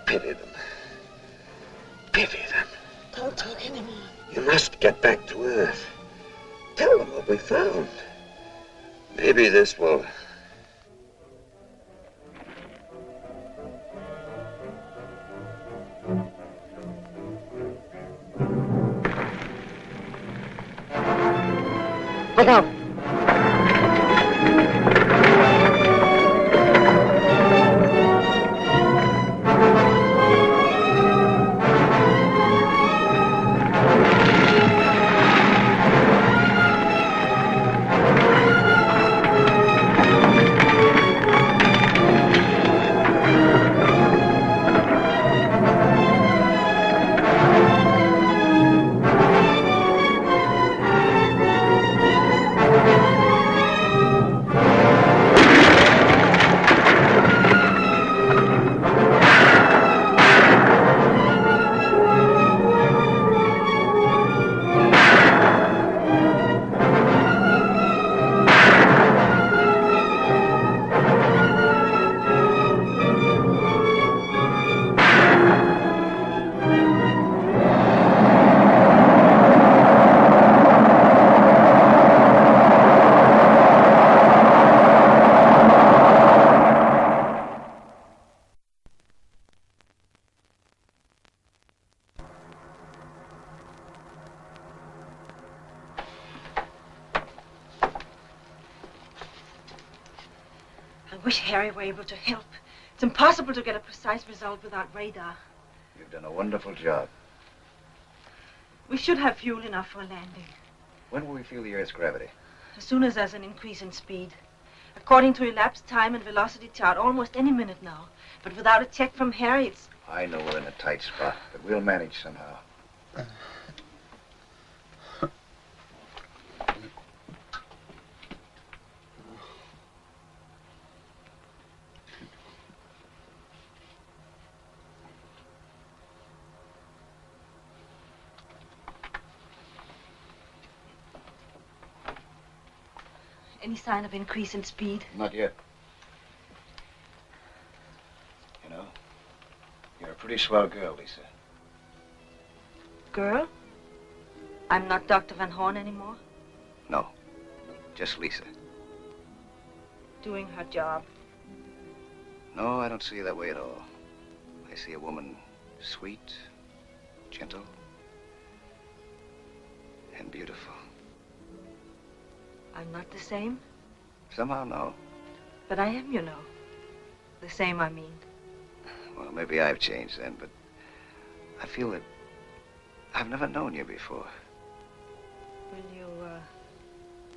Pity them. Pity them. Don't talk anymore. You must get back to Earth. Tell them what we found. Maybe this will... Look out. I wish Harry were able to help. It's impossible to get a precise result without radar. You've done a wonderful job. We should have fuel enough for a landing. When will we feel the Earth's gravity? As soon as there's an increase in speed. According to elapsed time and velocity chart, almost any minute now. But without a check from Harry, it's... I know we're in a tight spot, but we'll manage somehow. Any sign of increase in speed? Not yet. You know, you're a pretty swell girl, Lisa. Girl? I'm not Dr. Van Horn anymore? No, just Lisa. Doing her job. No, I don't see you that way at all. I see a woman sweet, gentle, and beautiful. I'm not the same? Somehow, no. But I am, you know. The same, I mean. Well, maybe I've changed then, but I feel that I've never known you before. Will you,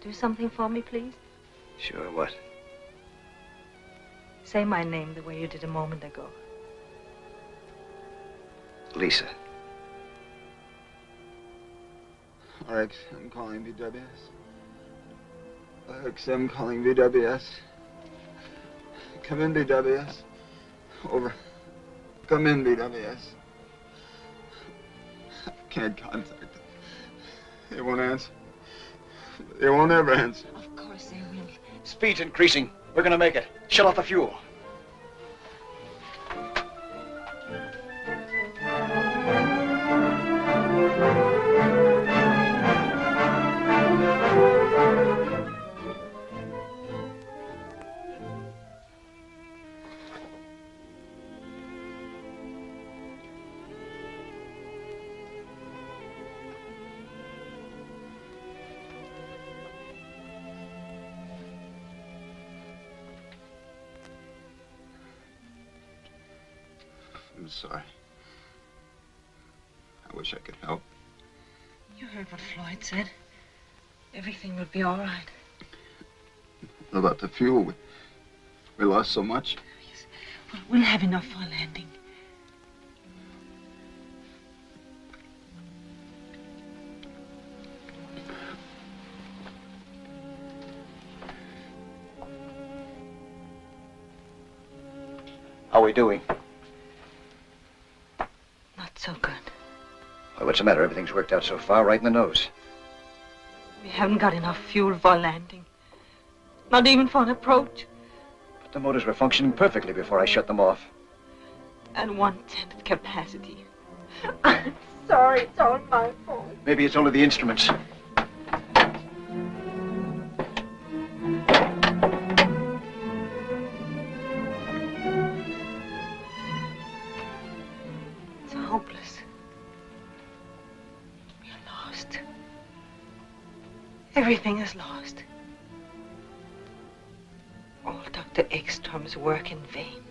do something for me, please? Sure, what? Say my name the way you did a moment ago. Lisa. RXM calling BWS. RXM calling BWS. Come in, BWS. Over. Come in, BWS. I can't contact them. They won't answer. They won't ever answer. Of course they will. Speed's increasing. We're gonna make it. Shut off the fuel. I'm sorry. I wish I could help. You heard what Floyd said. Everything will be all right. What about the fuel? We lost so much. Yes. Well, we'll have enough for a landing. How are we doing? Not so good. Well, what's the matter? Everything's worked out so far, right in the nose. We haven't got enough fuel for a landing. Not even for an approach. But the motors were functioning perfectly before I shut them off. At 1/10 capacity. I'm sorry, it's all my fault. Maybe it's only the instruments. It's hopeless. We're lost. Everything is lost. All Dr. 𝗥𝗍𝗵𝗃's work in vain.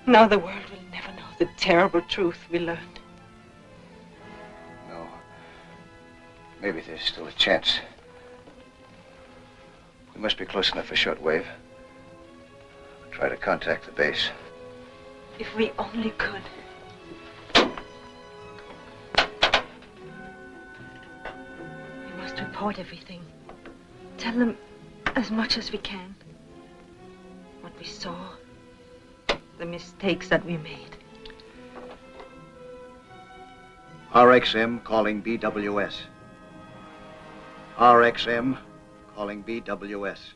Now the world will never know the terrible truth we learned. No. Maybe there's still a chance. We must be close enough for shortwave. Try to contact the base. If we only could. We must report everything. Tell them as much as we can. What we saw. The mistakes that we made. RXM calling BWS. RXM calling BWS.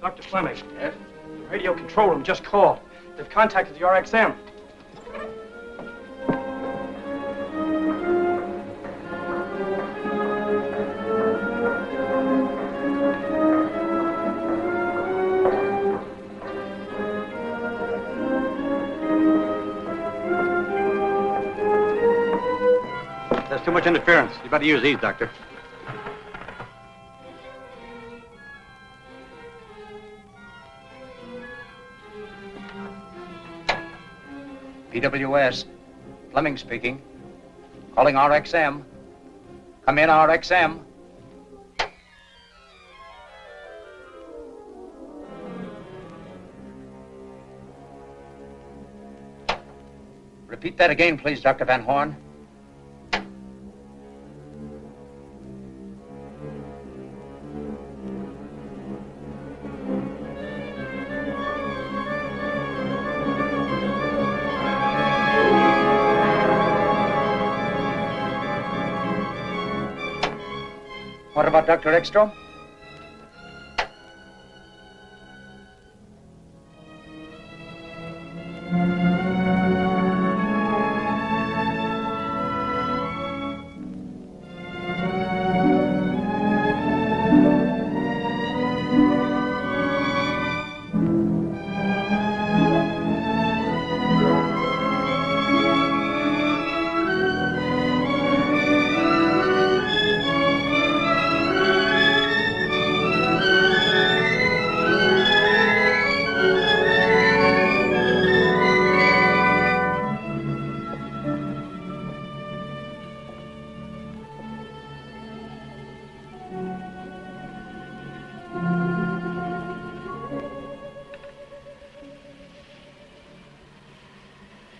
Dr. Fleming. Yes? The radio control room just called. They've contacted the RXM. There's too much interference. You better use these, Doctor. BWS. Fleming speaking. Calling RXM. Come in, RXM. Repeat that again, please, Dr. Van Horn. What about Dr. 𝗥𝗍𝗻?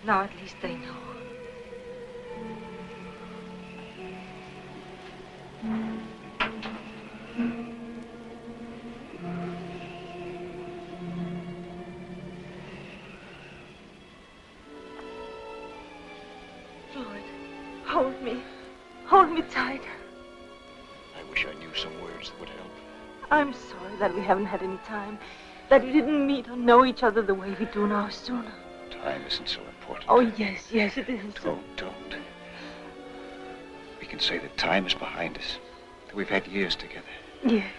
Now at least they know. Floyd, hold me. Hold me tight. I wish I knew some words that would help. I'm sorry that we haven't had any time. That we didn't meet or know each other the way we do now sooner. Time isn't so important. Oh, yes, yes, it is. Don't. We can say that time is behind us. That we've had years together. Yes.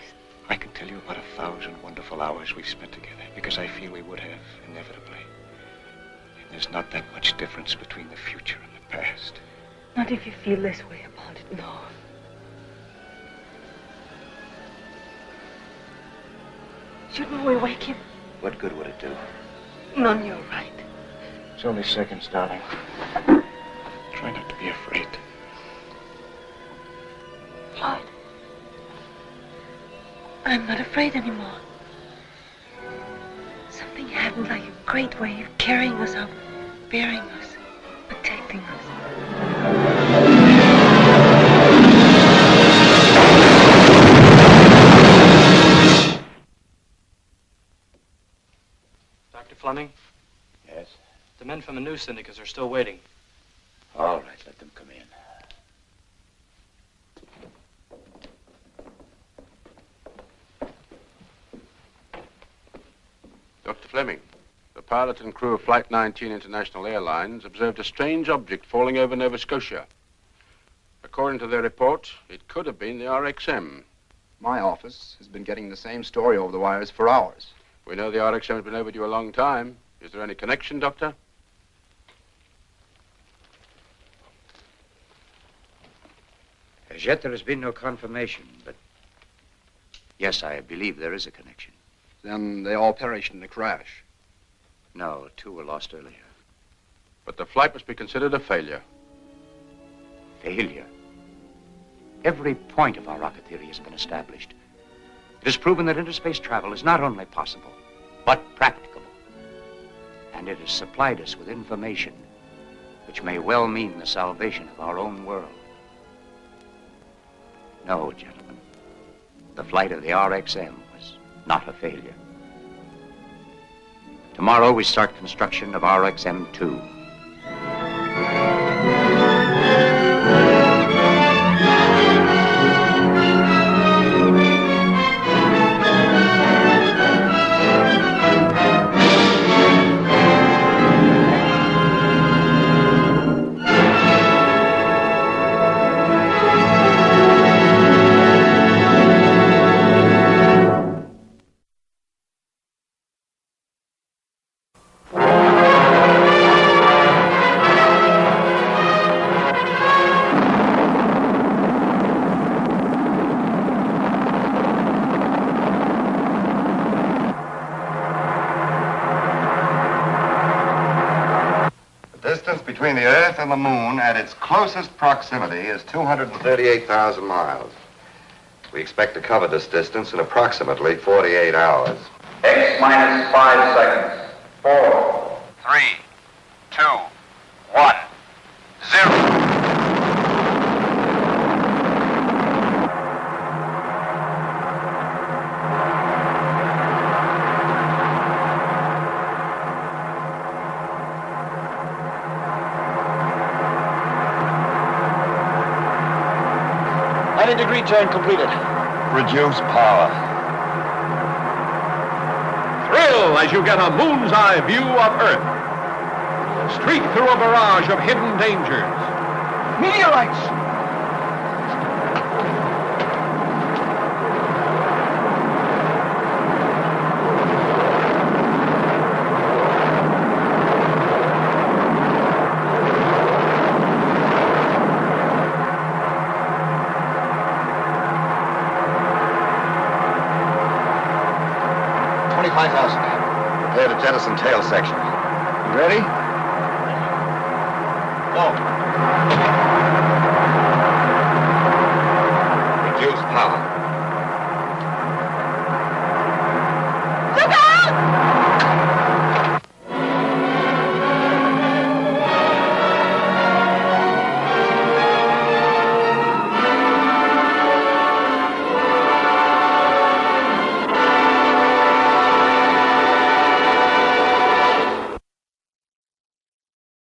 I can tell you about 1,000 wonderful hours we've spent together, because I feel we would have, inevitably. And there's not that much difference between the future and the past. Not if you feel this way about it, no. Shouldn't we wake him? What good would it do? None, you're right. It's only seconds, darling. Try not to be afraid. Floyd, I'm not afraid anymore. Something happened, like a great wave carrying us up, bearing us, protecting us. Dr. Fleming? Yes? The men from the news syndicates are still waiting. All right, let them come in. Dr. Fleming, the pilot and crew of Flight 19 International Airlines observed a strange object falling over Nova Scotia. According to their report, it could have been the RXM. My office has been getting the same story over the wires for hours. We know the RXM has been overdue a long time. Is there any connection, Doctor? As yet, there has been no confirmation, but yes, I believe there is a connection. Then they all perished in the crash. No, 2 were lost earlier. But the flight must be considered a failure. Failure? Every point of our rocket theory has been established. It has proven that interspace travel is not only possible, but practicable. And it has supplied us with information which may well mean the salvation of our own world. No, gentlemen. The flight of the RXM was not a failure. Tomorrow we start construction of RXM-2. Between the Earth and the Moon at its closest proximity is 238,000 miles. We expect to cover this distance in approximately 48 hours. X minus 5 seconds. 4, 3, 2, 1, 0. Degree turn completed. Reduce power. Thrill as you get a moon's eye view of Earth. Streak through a barrage of hidden dangers. Meteorites! Prepare to jettison tail section. You ready? Go. Reduce power.